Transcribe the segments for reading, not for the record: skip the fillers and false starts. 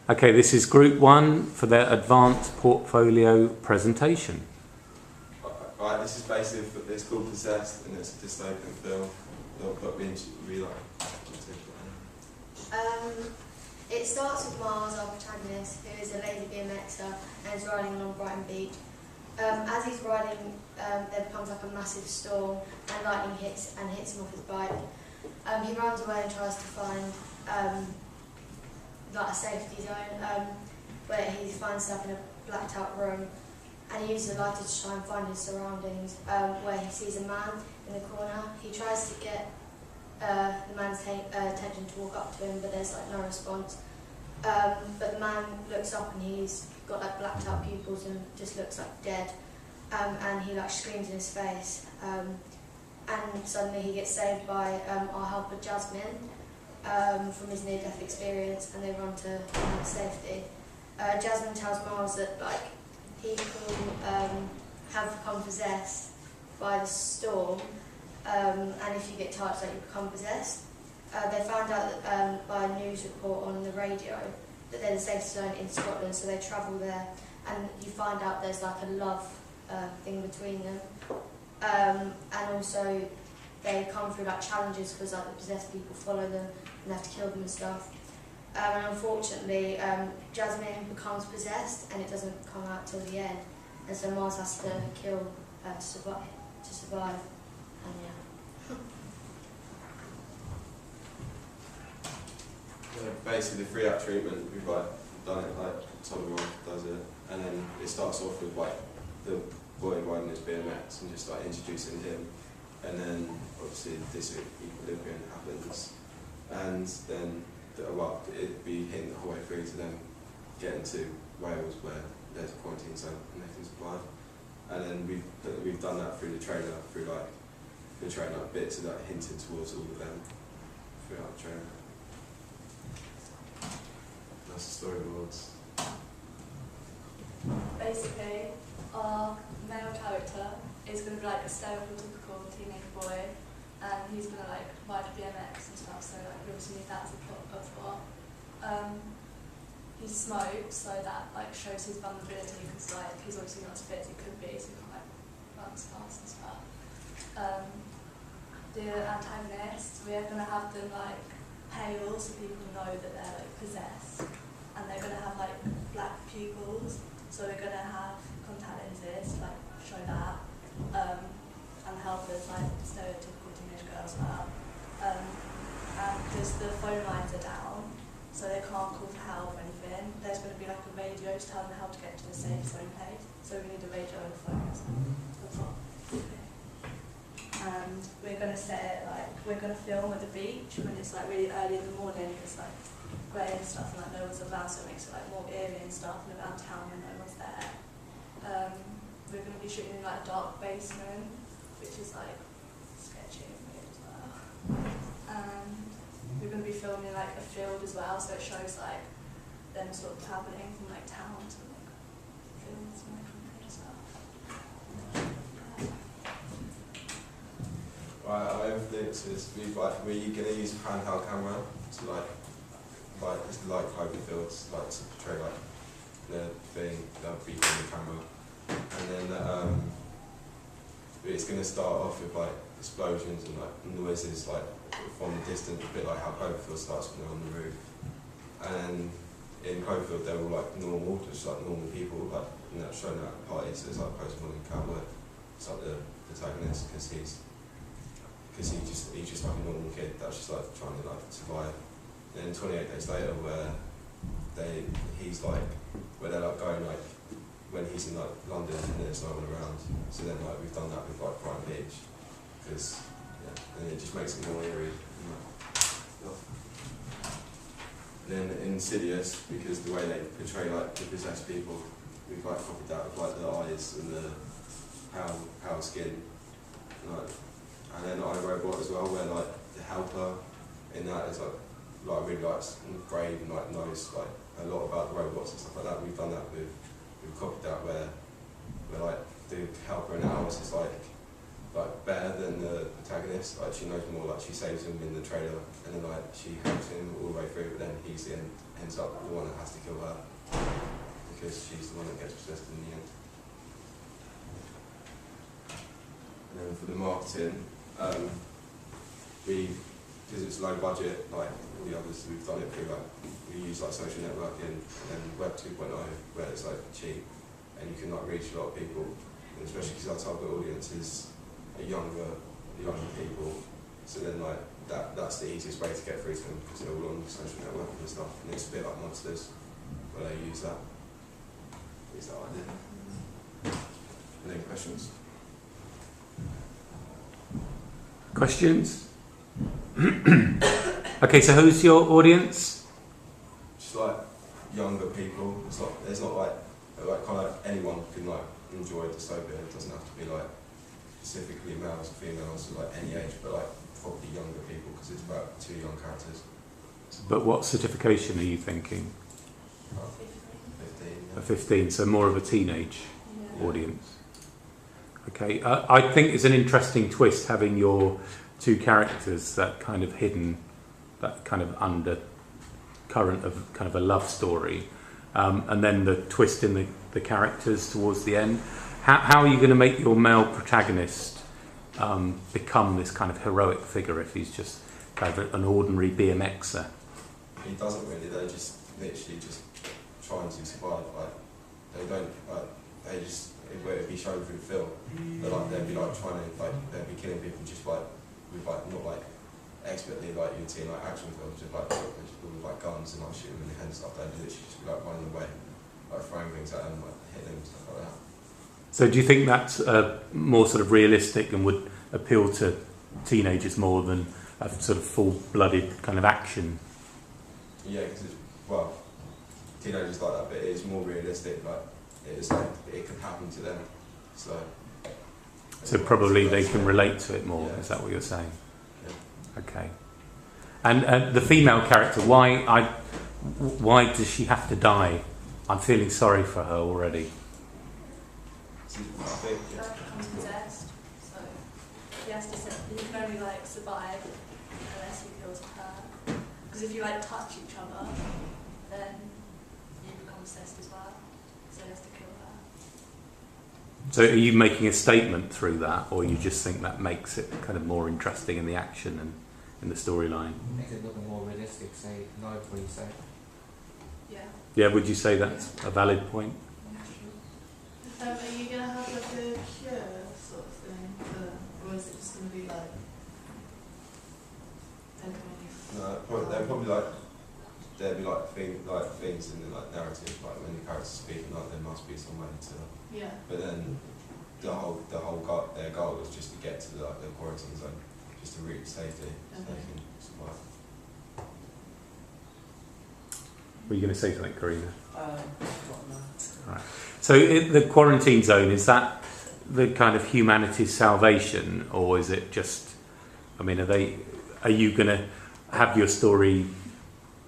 Okay, this is group one for their advanced portfolio presentation. Right, this is basically, it's called Possessed, and it's a dystopian film. But we like. It starts with Miles, our protagonist, who is a lazy BMXer and is riding along Brighton Beach. As he's riding, there becomes like a massive storm, and lightning hits him off his bike. He runs away and tries to find like a safety zone where he finds himself in a blacked out room, and he uses a lighter to try and find his surroundings, where he sees a man in the corner. He tries to get the man's attention to walk up to him, but there's like no response. But the man looks up and he's got like blacked out pupils and just looks like dead, and he like screams in his face, and suddenly he gets saved by our helper Jasmine from his near-death experience, and they run to safety. Jasmine tells Miles that like he can have become possessed by the storm, and if you get touched, like you become possessed. They found out that, by a news report on the radio that there's a safety zone in Scotland, so they travel there, and you find out there's like a love thing between them, and also they come through like challenges because like the possessed people follow them and they have to kill them and stuff. And unfortunately, Jasmine becomes possessed, and it doesn't come out till the end, and so Miles has to kill her to survive. And yeah. Basically, the 3-act treatment, we've like done it like Solomon does it, and then it starts off with like the boy riding his BMX and just like introducing him, and then obviously this equilibrium happens, and then it'd be hitting the whole way through to them getting to Wales where there's a quarantine zone and they can survive, and then we've done that through the trailer, bits of that hinting towards all of them throughout the trailer. That's the story of the worlds. Basically, our male character is going to be like a stereotypical teenage boy, and he's going to like ride BMX and stuff, so like obviously that's the plot of what. He smokes, so that like shows his vulnerability, because like he's obviously not as fit as he could be, so he can't like run as fast and stuff. The antagonists, we're going to have them like pale so people know that they're like possessed, and they're going to have like black pupils, so we're going to have contact lenses to like show that, and help us like stereotypical teenage girls well. And because the phone lines are down, so they can't call for help or anything, there's going to be like a radio to tell them how to get to the safe zone place, so we need a radio and phones. And we're going to set it like, we're going to film at the beach when it's like really early in the morning, it's like grey and stuff, and like no one's around, so it makes it like more eerie and stuff, and around town when no one's there. We're going to be shooting in like a dark basement, which is like sketchy and weird as well. And we're going to be filming like a field as well, so it shows like them sort of travelling from like town to like fields and like country and stuff. Right, our influences, we're going to use a handheld camera to like Cloverfields, like to portray like the thing that'll be on the camera, and then it's going to start off with like explosions and like noises like from the distance, a bit like how Cloverfield starts when they're on the roof. And in Cloverfield they're all like normal, just like normal people, like showing at parties. So it's like Post Malone Cowboy, it's like the protagonist, because he's just like a normal kid that's just like trying to like survive. And then 28 days later, where they're like going like when he's in like London and there's no one around. So then like we've done that with like Brighton Beach, because and it just makes it more eerie. And then Insidious, because the way they portray like the possessed people, we've like copied that with like the eyes and the pale skin, and then iRobot as well, where like the helper in that is like really like brave and like knows like a lot about the robots and stuff like that. We've done that we've copied that where like the helper in ours is like like better than the protagonist. Like she knows more. Like she saves him in the trailer, and then like she helps him all the way through. But then he's ends up the one that has to kill her because she's the one that gets possessed in the end. And then for the marketing, because it's low budget, like all the others, we've done it through like we use like social networking and then Web 2.0, where it's like cheap and you can like reach a lot of people, and especially because our target audience is younger people. So then like that's the easiest way to get through to them because they're all on social networking and stuff. And it's a bit like Monsters, where they use that idea. Any questions? Questions? Okay, so who's your audience? Just like younger people. There's not like kind of anyone can like enjoy dystopia. It doesn't have to be like specifically males or females or like any age, but like probably younger people because it's about 2 young characters. But what certification are you thinking? About 15. A 15, so more of a teenage Yeah. audience. Okay, I think it's an interesting twist having your 2 characters that kind of hidden, that kind of undercurrent of kind of a love story, and then the twist in the characters towards the end. How are you going to make your male protagonist become this kind of heroic figure if he's just kind of an ordinary BMXer? He doesn't really. They're just literally just trying to survive. Like they don't. They just. It would be shown through film. But like they'd be like trying to they'd be killing people just like with like not like expertly like you'd see in like action films, just like with like guns and like shooting them in the head and stuff. They'd literally just be like running away, like throwing things at them, like hitting them and stuff like that. So do you think that's more sort of realistic and would appeal to teenagers more than a sort of full-blooded kind of action? Yeah, because teenagers like that, but it is more realistic. Like it's like it can happen to them. So probably they can relate to it more. Yeah. Is that what you're saying? Yeah. Okay. And the female character, why does she have to die? I'm feeling sorry for her already. I think She becomes possessed, so he can only like survive unless he kills her. Because if you like touch each other, then you become possessed as well. So he has to kill her. So are you making a statement through that, or you just think that makes it kind of more interesting in the action and in the storyline? Makes it look more realistic, say, know what you say. Yeah. Yeah, would you say that's a valid point? Are you going to have like a cure sort of thing, or is it just going to be like, there'd be like things in the like narrative, like when the characters speak, like there must be some way to. yeah. But then their goal was just to get to the quarantine zone, just to reach safety, so they can survive. Were you going to say something, Karina? What not? So the quarantine zone, is that the kind of humanity's salvation, or is it just, I mean, are you going to have your story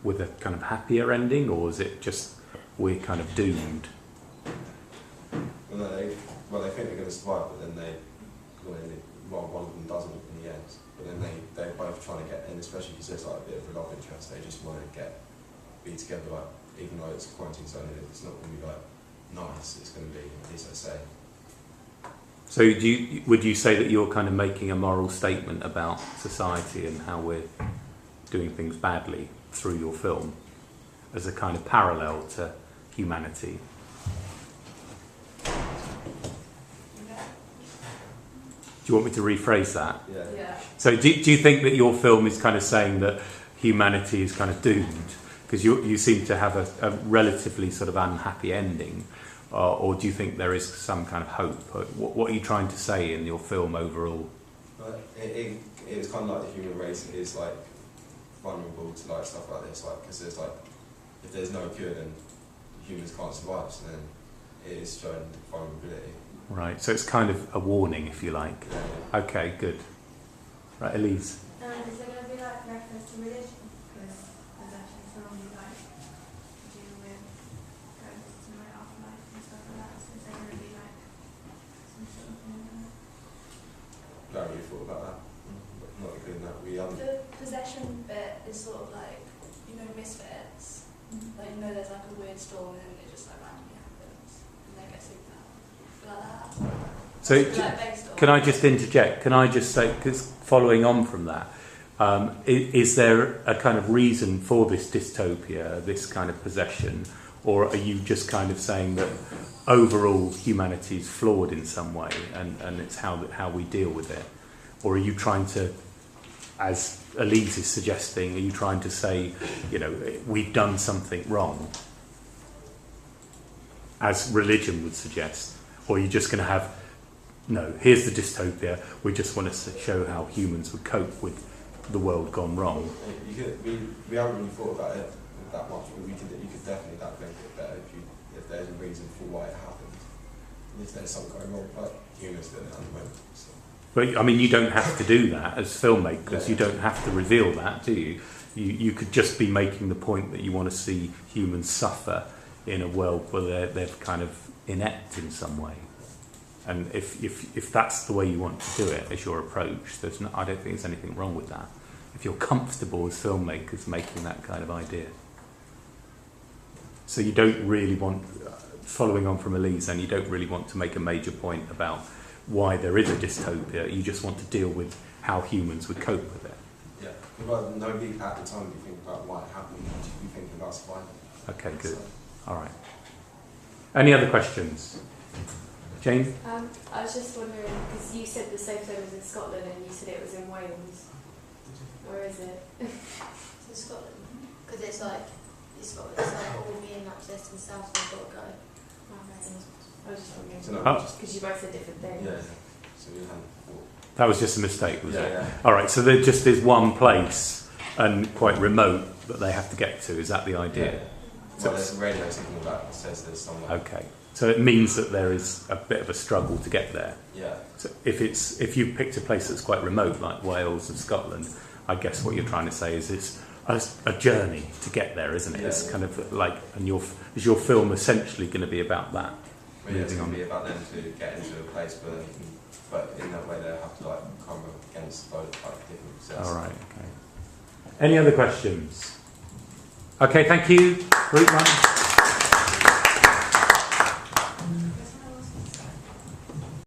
with a kind of happier ending, or is it just we're kind of doomed? Well, they think they're going to survive, but then one of them doesn't in the end. But then they're both trying to get in, especially because there's like a bit of a love interest. They just want to be together, like even though it's a quarantine zone, it's not going to be like nice. It's going to be, at least I say. So would you say that you're kind of making a moral statement about society and how we're doing things badly through your film as a kind of parallel to humanity? Do you want me to rephrase that? Yeah. Yeah. So do you think that your film is kind of saying that humanity is kind of doomed? Because you seem to have a relatively sort of unhappy ending. Or do you think there is some kind of hope? What are you trying to say in your film overall? But it's kind of like the human race is like vulnerable to like stuff like this, like because there's like if there's no cure, then humans can't survive. So then it is showing vulnerability. Right. So it's kind of a warning, if you like. Yeah. Okay. Good. Right, Elise. Is there going to be like reference to religion? Because there's actually some like deal with ghosts and like afterlife and stuff like that. So is there going to be like some sort of thing like that? thought about that. But not including that. We haven't. The possession bit is sort of like, you know, Misfits. Like, you know, there's like a weird storm and then it just like randomly happens and they get super like that. So, Like based on. can I just interject? Can I just say, because following on from that, is there a kind of reason for this dystopia, this kind of possession, or are you just kind of saying that overall humanity is flawed in some way and it's how we deal with it? Or are you trying to, as Elise is suggesting, are you trying to say, you know, we've done something wrong, as religion would suggest? Or are you just going to have, no, here's the dystopia, we just want to show how humans would cope with the world gone wrong? We haven't really thought about it that much, but you could definitely make it better if there's a reason for why it happened. If there's something going wrong, like humans doing it at the moment. So. But I mean, you don't have to do that as filmmakers. You don't have to reveal that, do you? You could just be making the point that you want to see humans suffer in a world where they're kind of inept in some way. And if that's the way you want to do it as your approach, I don't think there's anything wrong with that. If you're comfortable as filmmakers making that kind of idea. So you don't really want, following on from Elise, and you don't really want to make a major point about why there is a dystopia. You just want to deal with how humans would cope with it. Yeah, but nobody at the time would think about why it happened. You'd just be thinking about survival. Okay, good. So, All right. Any other questions? Jane? I was just wondering, because you said the safe zone was in Scotland and you said it was in Wales. Where is it? It's in Scotland. Because it's like all being accessed and south, we've got to go. I was just wondering, so no, Oh. because you both said different things. yeah. So we hadn't thought. That was just a mistake, was it? Yeah. All right, so there just is one place, and quite remote, that they have to get to. Is that the idea? Well, there's a radio signal that says there's somewhere. Okay. So it means that there is a bit of a struggle to get there. Yeah. So if you picked a place that's quite remote, like Wales and Scotland, I guess what you're trying to say is it's a journey to get there, isn't it? Yeah. It's kind of like, and is your film essentially going to be about that? Really, it's Moving going on. to be about them to get into a place where they can, but in that way they have to like come up against both like different sets. All right. Okay. Any other questions? Okay. Thank you. Route one.